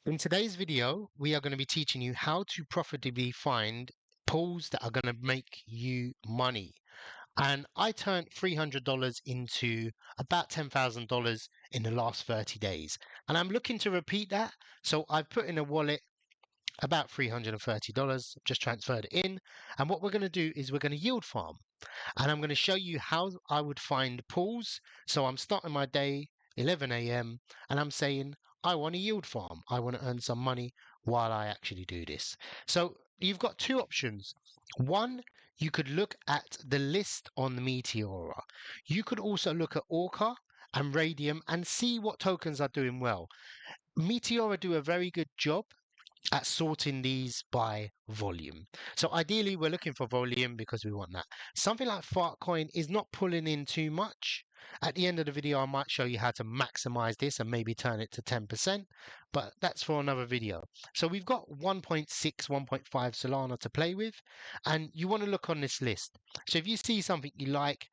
In today's video, we are going to be teaching you how to profitably find pools that are going to make you money. And I turned $300 into about $10,000 in the last 30 days. And I'm looking to repeat that. So I've put in a wallet about $330, just transferred it in. And what we're going to do is we're going to yield farm. And I'm going to show you how I would find pools. So I'm starting my day 11 a.m. and I'm saying I want a yield farm. I want to earn some money while I actually do this. So you've got two options. One, you could look at the list on the Meteora. You could also look at Orca and Radium and see what tokens are doing well. Meteora do a very good job at sorting these by volume. So ideally, we're looking for volume because we want that. Something like Fartcoin is not pulling in too much. At the end of the video, I might show you how to maximize this and maybe turn it to 10%, but that's for another video. So we've got 1.6, 1.5 Solana to play with, and you want to look on this list. So if you see something you like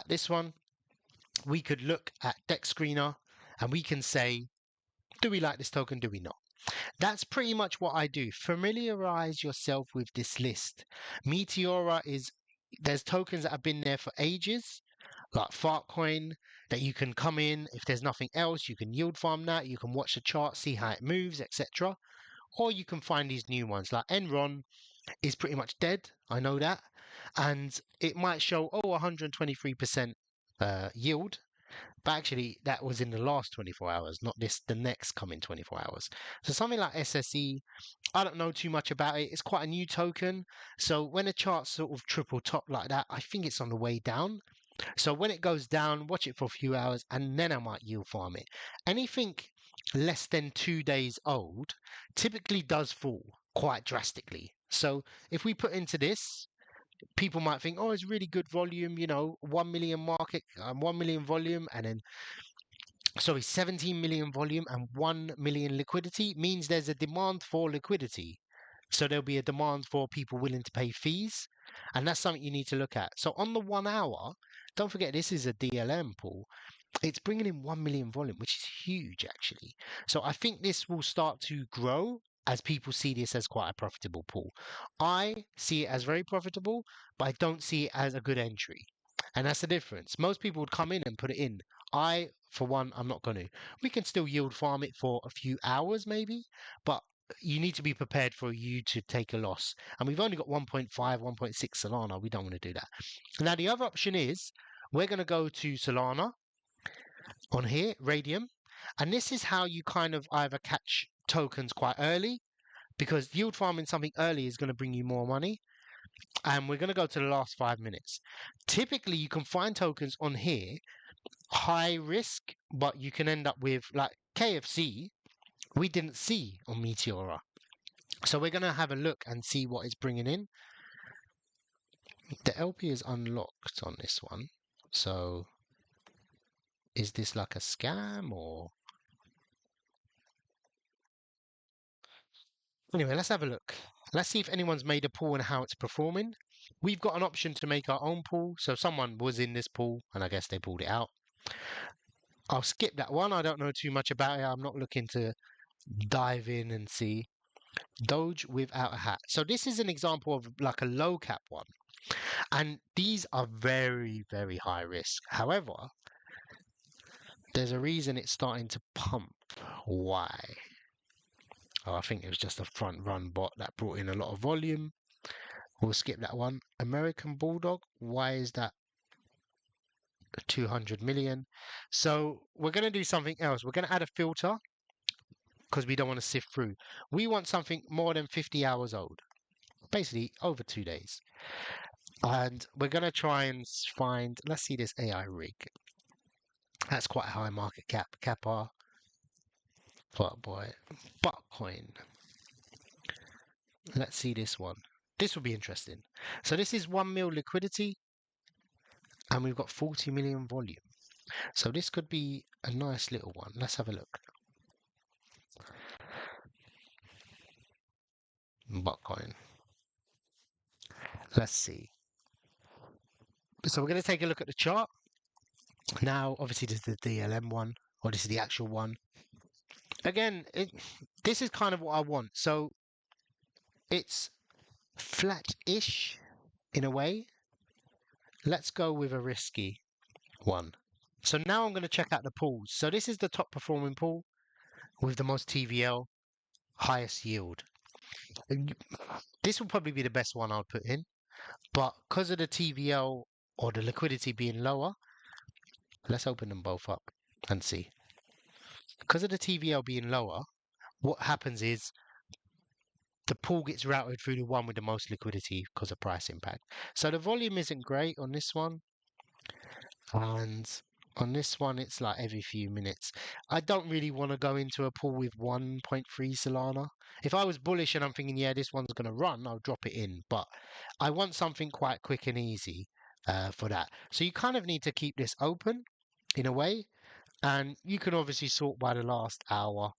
this one, we could look at Deck Screener and we can say, do we like this token? Do we not? That's pretty much what I do. Familiarize yourself with this list. Meteora there's tokens that have been there for ages, like Fartcoin, that you can come in. If there's nothing else, you can yield farm that. You can watch the chart, see how it moves, etc. Or you can find these new ones, like Enron is pretty much dead. I know that. And it might show, 123% yield. But actually, that was in the last 24 hours, not the next coming 24 hours. So something like SSE, I don't know too much about it. It's quite a new token. So when a chart sort of triple top like that, I think it's on the way down. So when it goes down, watch it for a few hours and then I might yield farm it. Anything less than 2 days old typically does fall quite drastically. So if we put into this, people might think, it's really good volume, 1 million market, 1 million volume, and then, sorry, 17 million volume and 1 million liquidity means there's a demand for liquidity. So there'll be a demand for people willing to pay fees. And that's something you need to look at. So on the 1 hour, don't forget this is a DLM pool. It's bringing in 1 million volume, which is huge actually. So I think this will start to grow as people see this as quite a profitable pool. I see it as very profitable, but I don't see it as a good entry. And that's the difference. Most people would come in and put it in. For one, I'm not going to. We can still yield farm it for a few hours maybe, but you need to be prepared for you to take a loss. And we've only got 1.5, 1.6 Solana. We don't want to do that. Now, the other option is we're going to go to Solana on here, Radium. And this is how you kind of either catch tokens quite early, because yield farming something early is going to bring you more money. And we're going to go to the last 5 minutes. Typically, you can find tokens on here, high risk, but you can end up with like KFC, we didn't see on Meteora. So we're going to have a look and see what it's bringing in. The LP is unlocked on this one. So is this like a scam or? Anyway, let's have a look. Let's see if anyone's made a pool and how it's performing. We've got an option to make our own pool. So someone was in this pool and I guess they pulled it out. I'll skip that one. I don't know too much about it. I'm not looking to dive in and see. Doge without a hat. So this is an example of like a low cap one. And these are very, very high risk. However, there's a reason it's starting to pump. Why? I think it was just a front run bot that brought in a lot of volume. We'll skip that one. American Bulldog. Why is that 200 million? So we're going to do something else. We're going to add a filter because we don't want to sift through. We want something more than 50 hours old. Basically over 2 days. And we're going to try and find, let's see this AI rig. That's quite a high market cap. Kappa. But boy. Bitcoin. Let's see this one. This will be interesting. So this is 1 mil liquidity. And we've got 40 million volume. So this could be a nice little one. Let's have a look. Bitcoin. Let's see. So we're going to take a look at the chart. Now, obviously, this is the DLM one, or this is the actual one. again, this is kind of what I want. So it's flat-ish in a way. Let's go with a risky one. So now I'm going to check out the pools. So this is the top performing pool with the most TVL, highest yield. This will probably be the best one I'll put in, but because of the TVL or the liquidity being lower, let's open them both up and see. Because of the TVL being lower, what happens is the pool gets routed through the one with the most liquidity because of price impact. So the volume isn't great on this one. And on this one, it's like every few minutes. I don't really want to go into a pool with 1.3 Solana. If I was bullish and I'm thinking, yeah, this one's going to run, I'll drop it in. But I want something quite quick and easy for that. So you kind of need to keep this open in a way. And you can obviously sort by the last hour.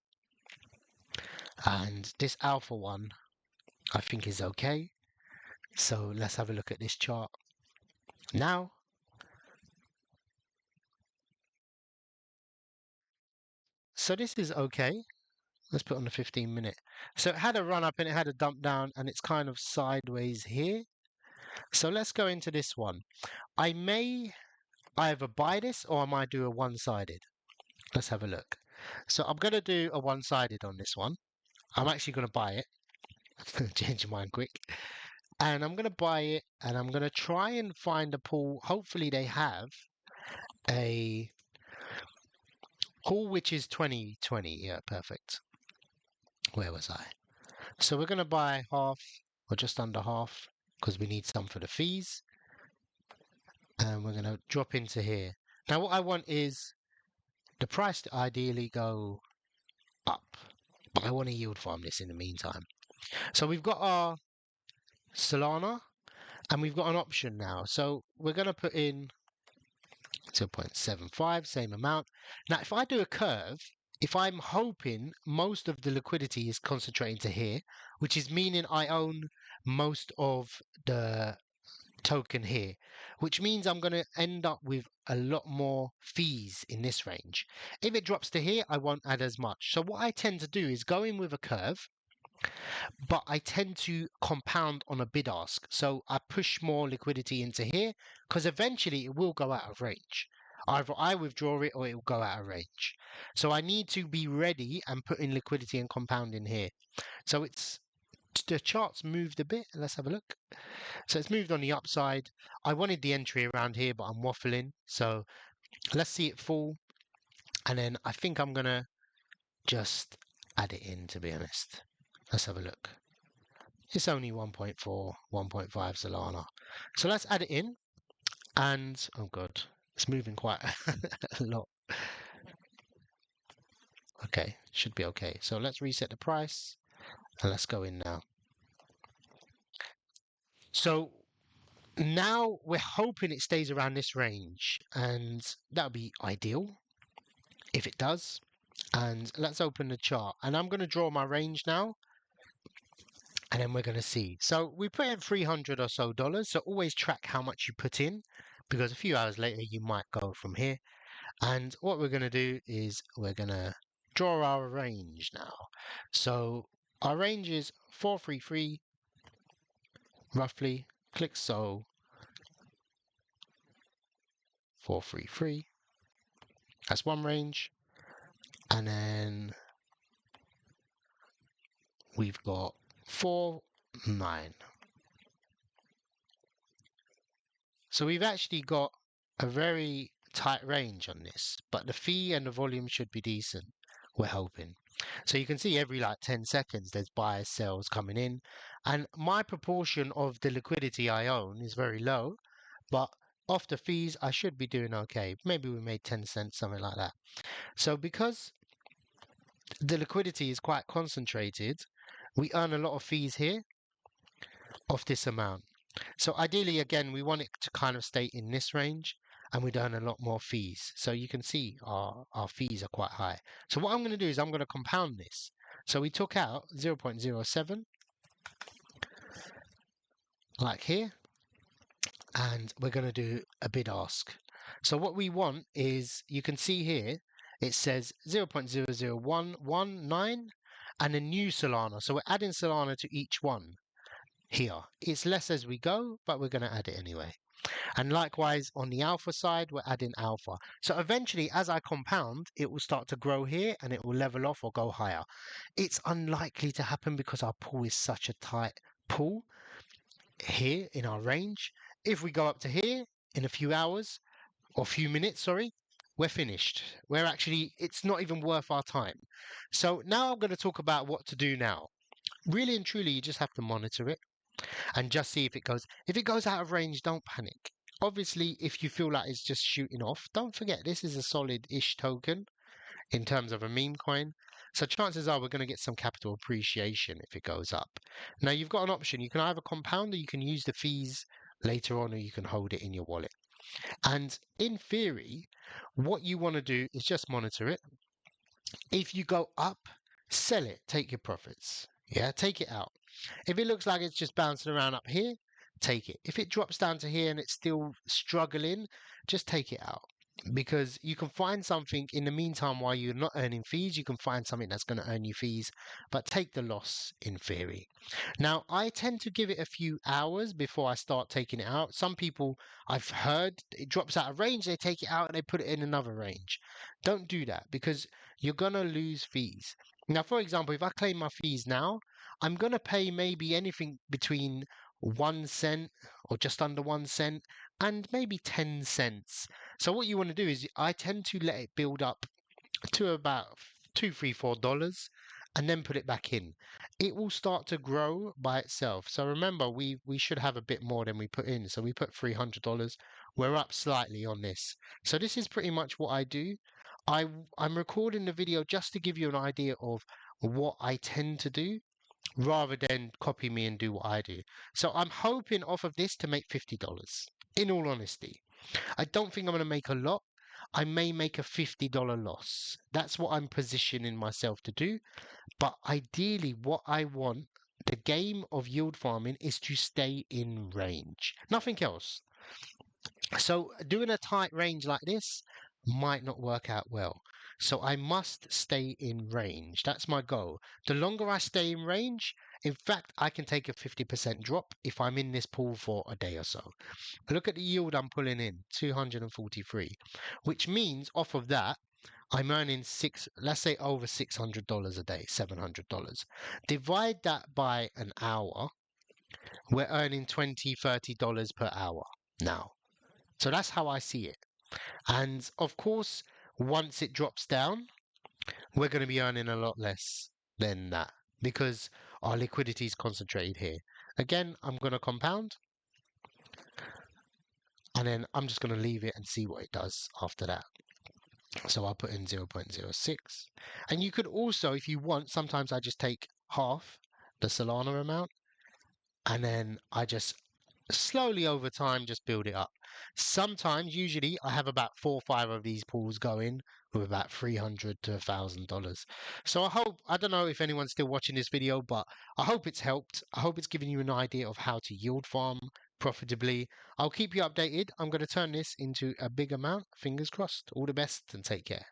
And this alpha one, I think is okay. So let's have a look at this chart now. So this is okay. Let's put on the 15-minute. So it had a run up and it had a dump down and it's kind of sideways here. So let's go into this one. I may either buy this or I might do a one-sided. Let's have a look. So I'm going to do a one-sided on this one. I'm actually going to buy it. Change your mind quick. And I'm going to buy it and I'm going to try and find a pool. Hopefully they have a pool which is 2020. Yeah, perfect. Where was I? So we're going to buy half or just under half because we need some for the fees. And we're going to drop into here. Now what I want is the price to ideally go up. But I want to yield farm this in the meantime. So we've got our Solana and we've got an option now. So we're going to put in 0.75, same amount. Now if I do a curve, if I'm hoping most of the liquidity is concentrating to here, which is meaning I own most of the token here, which means I'm going to end up with a lot more fees in this range. If it drops to here, I won't add as much. So what I tend to do is go in with a curve, but I tend to compound on a bid ask. So I push more liquidity into here because eventually it will go out of range. Either I withdraw it or it will go out of range. So I need to be ready and put in liquidity and compound in here. So it's the chart's moved a bit. Let's have a look. So it's moved on the upside. I wanted the entry around here, but I'm waffling. So let's see it fall. And then I think I'm going to just add it in, to be honest. Let's have a look. It's only 1.4, 1.5 Solana. So let's add it in. And, oh God, it's moving quite a lot. Okay, should be okay. So let's reset the price. And let's go in now. So now we're hoping it stays around this range. And that would be ideal if it does. And let's open the chart. And I'm going to draw my range now. And then we're going to see. So we put in 300 or so dollars. So always track how much you put in, because a few hours later you might go from here. And what we're going to do is we're going to draw our range now. So our range is 433 roughly. Click so 433. That's one range. And then we've got 4.9. So we've actually got a very tight range on this, but the fee and the volume should be decent, we're hoping. So you can see every like 10 seconds there's buyers, sells coming in. And my proportion of the liquidity I own is very low, but off the fees I should be doing okay. Maybe we made 10 cents, something like that. So because the liquidity is quite concentrated, we earn a lot of fees here of this amount. So ideally, again, we want it to kind of stay in this range and we'd earn a lot more fees. So you can see our fees are quite high. So what I'm going to do is I'm going to compound this. So we took out 0.07 like here, and we're going to do a bid ask. So what we want is, you can see here, it says 0.00119 and a new Solana. So we're adding Solana to each one here. It's less as we go, but we're going to add it anyway. And likewise, on the alpha side, we're adding alpha. So eventually, as I compound, it will start to grow here and it will level off or go higher. It's unlikely to happen because our pool is such a tight pool here in our range. If we go up to here in a few hours or few minutes, sorry, we're finished. We're actually, it's not even worth our time. So now I'm going to talk about what to do now. Really and truly, you just have to monitor it and just see if it goes. If it goes out of range, don't panic. Obviously, if you feel like it's just shooting off, don't forget this is a solid-ish token in terms of a meme coin. So chances are we're going to get some capital appreciation if it goes up. Now you've got an option. You can either compound or you can use the fees later on, or you can hold it in your wallet. And in theory, what you want to do is just monitor it. If you go up, sell it, take your profits. Yeah, take it out. If it looks like it's just bouncing around up here, take it. If it drops down to here and it's still struggling, just take it out. Because you can find something in the meantime while you're not earning fees, you can find something that's going to earn you fees, but take the loss in theory. Now, I tend to give it a few hours before I start taking it out. Some people I've heard it drops out of range, they take it out and they put it in another range. Don't do that because you're going to lose fees. Now, for example, if I claim my fees now, I'm going to pay maybe anything between 1 cent or just under 1 cent and maybe 10 cents. So what you want to do is I tend to let it build up to about two, three, $4 and then put it back in. It will start to grow by itself. So remember, we should have a bit more than we put in. So we put $300. We're up slightly on this. So this is pretty much what I do. I'm recording the video just to give you an idea of what I tend to do rather than copy me and do what I do. So I'm hoping off of this to make $50, in all honesty. I don't think I'm going to make a lot. I may make a $50 loss. That's what I'm positioning myself to do. But ideally, what I want, the game of yield farming, is to stay in range. Nothing else. So doing a tight range like this might not work out well. So I must stay in range. That's my goal. The longer I stay in range, in fact, I can take a 50% drop if I'm in this pool for a day or so. Look at the yield I'm pulling in, 243, which means off of that, I'm earning let's say over $600 a day, $700. Divide that by an hour, we're earning $20, $30 per hour now. So that's how I see it. And of course, once it drops down, we're going to be earning a lot less than that because our liquidity is concentrated here. Again, I'm going to compound and then I'm just going to leave it and see what it does after that. So I'll put in 0.06. And you could also, if you want, sometimes I just take half the Solana amount and then I just slowly over time just build it up. Sometimes, usually, I have about 4 or 5 of these pools going with about $300 to $1,000. So I don't know if anyone's still watching this video, but I hope it's helped. I hope it's given you an idea of how to yield farm profitably. I'll keep you updated. I'm going to turn this into a big amount. Fingers crossed. All the best and take care.